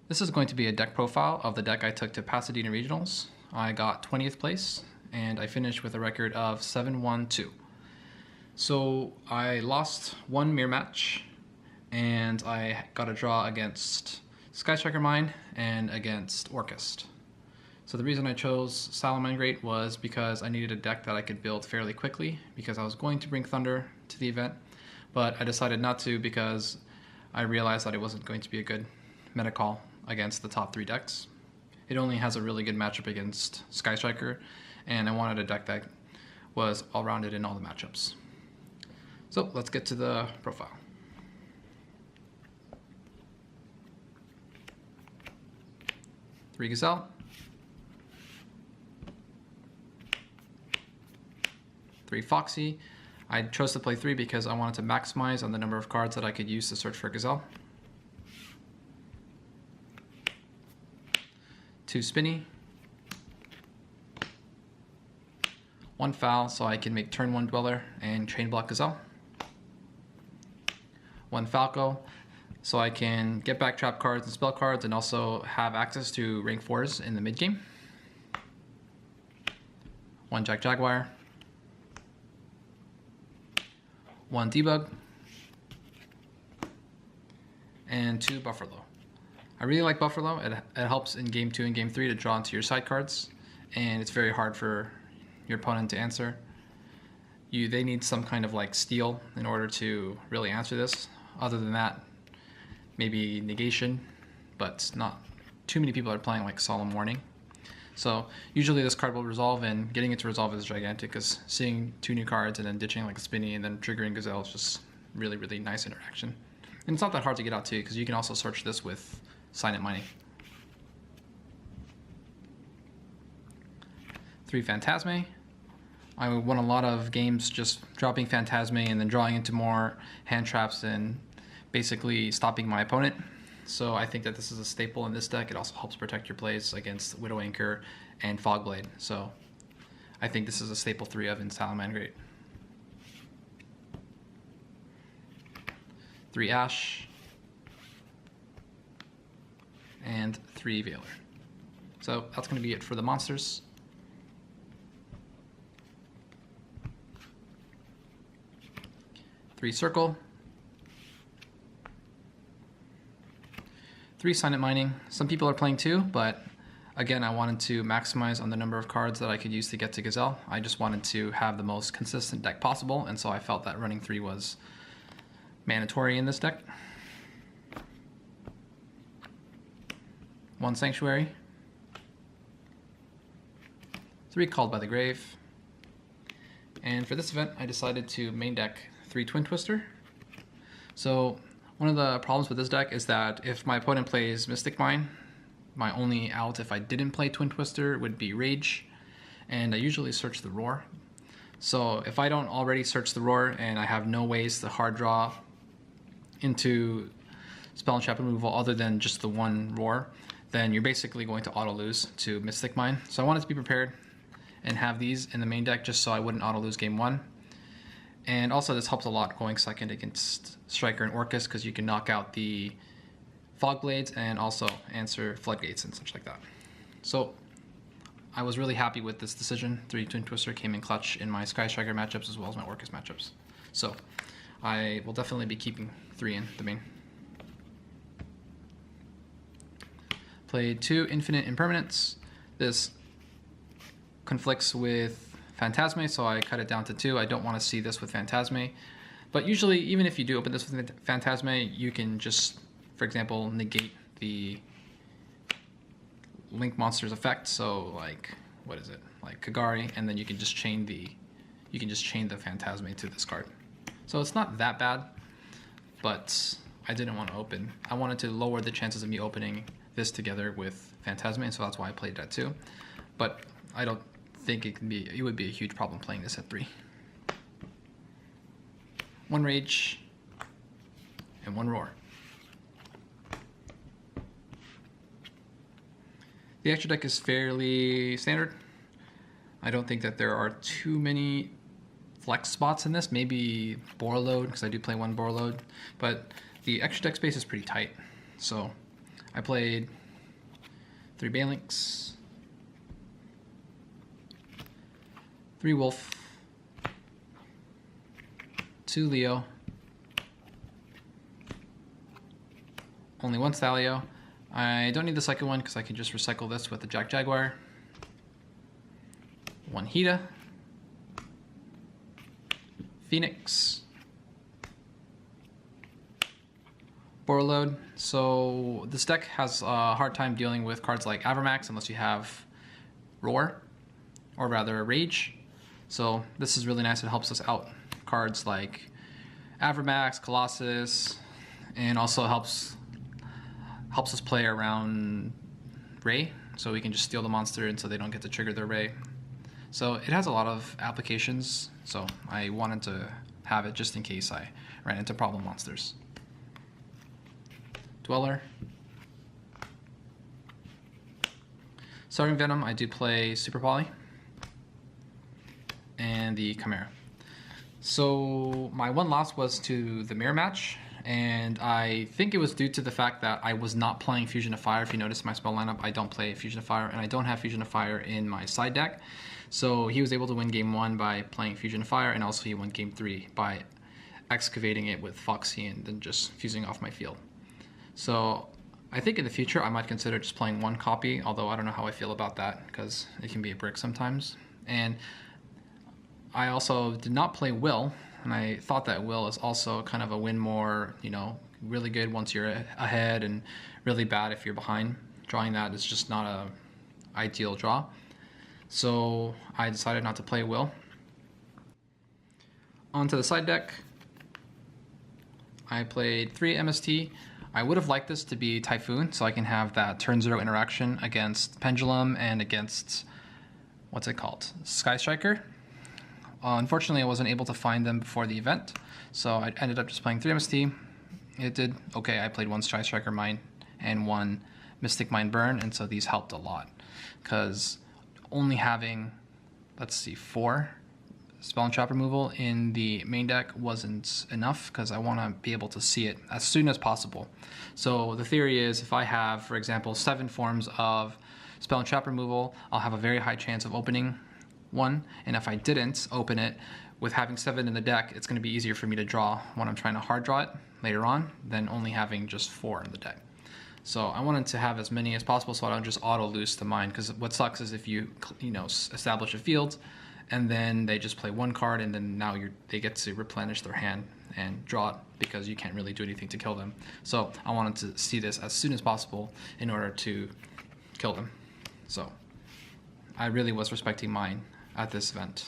This is going to be a deck profile of the deck I took to Pasadena Regionals. I got 20th place and I finished with a record of 7-1-2. So I lost one mirror match and I got a draw against Sky Striker Mine and against Orcust. So the reason I chose Salamangreat was because I needed a deck that I could build fairly quickly because I was going to bring Thunder to the event, but I decided not to because I realized that it wasn't going to be a good meta call against the top 3 decks. It only has a really good matchup against Sky Striker, and I wanted a deck that was all-rounded in all the matchups. So let's get to the profile. Three Gazelle, 3 Foxy. I chose to play 3 because I wanted to maximize on the number of cards that I could use to search for Gazelle. 2 Spinny, 1 Foul so I can make turn 1 Dweller and chain block Gazelle. 1 Falco so I can get back trap cards and spell cards and also have access to rank 4s in the mid game. 1 Jaguar, 1 Debug, and 2 Buffalo. I really like Buffalo. It helps in game 2 and game 3 to draw into your side cards, and it's very hard for your opponent to answer. They need some kind of like steal in order to really answer this. Other than that, maybe negation, but not too many people are playing like Solemn Warning. So usually this card will resolve, and getting it to resolve is gigantic because seeing 2 new cards and then ditching like a Spinny and then triggering Gazelle is just really, really nice interaction. And it's not that hard to get out too because you can also search this with Silent Mining. 3 Phantasme. I won a lot of games just dropping Phantasme and then drawing into more hand traps and basically stopping my opponent. So I think that this is a staple in this deck. It also helps protect your plays against Widow Anchor and Fogblade. So I think this is a staple 3 of in Salamangreat. 3 Ash, and 3 Veiler. So that's going to be it for the monsters. Three Circle, 3 Silent Mining. Some people are playing 2, but again, I wanted to maximize on the number of cards that I could use to get to Gazelle. I just wanted to have the most consistent deck possible, and so I felt that running 3 was mandatory in this deck. 1 Sanctuary, 3 Called by the Grave, and for this event I decided to main deck 3 Twin Twister. So one of the problems with this deck is that if my opponent plays Mystic Mine, my only out if I didn't play Twin Twister would be Rage, and I usually search the Roar. So if I don't already search the Roar and I have no ways to hard draw into spell and trap removal other than just the 1 Roar, then you're basically going to auto lose to Mystic Mine. So I wanted to be prepared and have these in the main deck just so I wouldn't auto lose game 1. And also this helps a lot going second against Striker and Orcust because you can knock out the Fog Blades and also answer Floodgates and such like that. So I was really happy with this decision. 3 Twin Twister came in clutch in my Sky Striker matchups as well as my Orcust matchups. So I will definitely be keeping 3 in the main. Played 2 Infinite Impermanents. This conflicts with Phantasme, so I cut it down to 2. I don't want to see this with Phantasme. But usually, even if you do open this with Phantasme, you can just, for example, negate the Link Monster's effect. So like, what is it? Like Kagari, and then you can just chain the Phantasme to this card. So it's not that bad, but I didn't want to open. I wanted to lower the chances of me opening this together with Phantasme, and so that's why I played that too. But I don't think it would be a huge problem playing this at 3. 1 Rage and 1 Roar. The extra deck is fairly standard. I don't think that there are too many flex spots in this. Maybe Borload, because I do play 1 Borload, but the extra deck space is pretty tight. So I played 3 Balinks, 3 Wolf, 2 Leo, only 1 Thalio. I don't need the second one because I can just recycle this with the Jack Jaguar. 1 Hida, Phoenix, Borreload. So this deck has a hard time dealing with cards like Avermax unless you have Roar, or rather Rage. So this is really nice. It helps us out cards like Avermax, Colossus, and also helps us play around Ray, so we can just steal the monster and so they don't get to trigger their Ray. So it has a lot of applications, so I wanted to have it just in case I ran into problem monsters. Dweller. Starting Venom, I do play Super Poly and the Chimera. So my one loss was to the mirror match, and I think it was due to the fact that I was not playing Fusion of Fire. If you notice my spell lineup, I don't play Fusion of Fire, and I don't have Fusion of Fire in my side deck. So he was able to win game 1 by playing Fusion of Fire, and also he won game 3 by excavating it with Foxy and then just fusing off my field. So I think in the future I might consider just playing 1 copy, although I don't know how I feel about that because it can be a brick sometimes. And I also did not play Will, and I thought that Will is also kind of a win more, you know, really good once you're ahead and really bad if you're behind. Drawing that is just not a ideal draw. So I decided not to play Will. Onto the side deck, I played 3 MST. I would have liked this to be Typhoon, so I can have that turn 0 interaction against Pendulum and against, what's it called, Sky Striker. Unfortunately, I wasn't able to find them before the event, so I ended up just playing 3 MST. It did okay. I played 1 Sky Striker Mine and 1 Mystic Mine Burn, and so these helped a lot, because only having, let's see, 4 Spell and Trap removal in the main deck wasn't enough, because I want to be able to see it as soon as possible. So the theory is, if I have, for example, 7 forms of Spell and Trap removal, I'll have a very high chance of opening 1, and if I didn't open it, with having 7 in the deck, it's going to be easier for me to draw when I'm trying to hard draw it later on than only having just 4 in the deck. So I wanted to have as many as possible so I don't just auto lose to mine, because what sucks is if you establish a field and then they just play 1 card and then now they get to replenish their hand and draw it because you can't really do anything to kill them. So I wanted to see this as soon as possible in order to kill them. So I really was respecting mine at this event.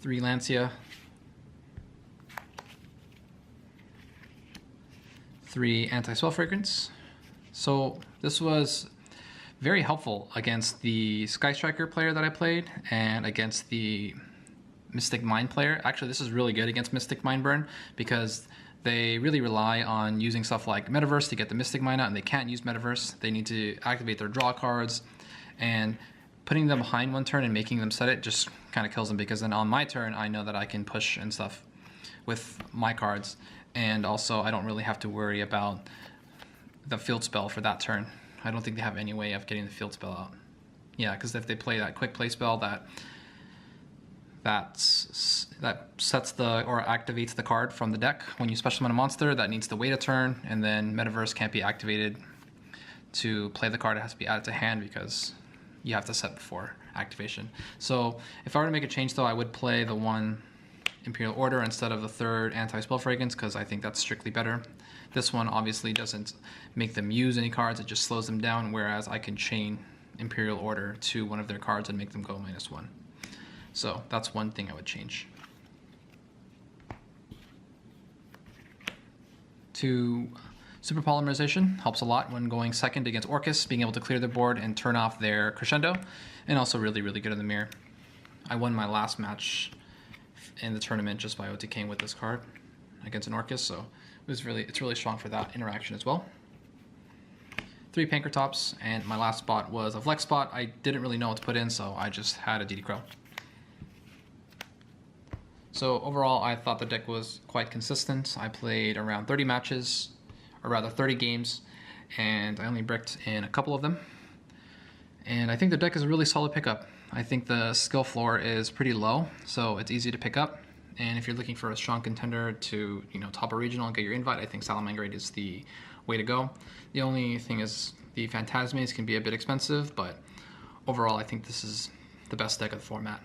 3 Lancia, 3 Anti-Swell Fragrance. So this was very helpful against the Sky Striker player that I played and against the Mystic Mine player. Actually, this is really good against Mystic Mine Burn because they really rely on using stuff like Metaverse to get the Mystic Mine out, and they can't use Metaverse. They need to activate their draw cards, and putting them behind 1 turn and making them set it just kind of kills them, because then on my turn I know that I can push and stuff with my cards, and also I don't really have to worry about the field spell for that turn. I don't think they have any way of getting the field spell out. Yeah, because if they play that quick play spell that sets the, or activates the card from the deck when you special summon a monster, that needs to wait a turn, and then Metaverse can't be activated to play the card. It has to be added to hand because you have to set before activation. So if I were to make a change though, I would play the 1 Imperial Order instead of the 3rd Anti-Spell Fragrance, because I think that's strictly better. This one obviously doesn't make them use any cards, it just slows them down, whereas I can chain Imperial Order to one of their cards and make them go -1. So that's one thing I would change. To Super Polymerization helps a lot when going second against Orcust, being able to clear the board and turn off their Crescendo, and also really, really good in the mirror. I won my last match in the tournament just by OTKing with this card against an Orcust, so it's really strong for that interaction as well. 3 Pankratops, and my last spot was a flex spot. I didn't really know what to put in, so I just had a DD Crow. So overall, I thought the deck was quite consistent. I played around 30 matches, or rather 30 games, and I only bricked in a couple of them. And I think the deck is a really solid pickup. I think the skill floor is pretty low, so it's easy to pick up. And if you're looking for a strong contender to, top a regional and get your invite, I think Salamangreat is the way to go. The only thing is the Phantasmes can be a bit expensive, but overall I think this is the best deck of the format.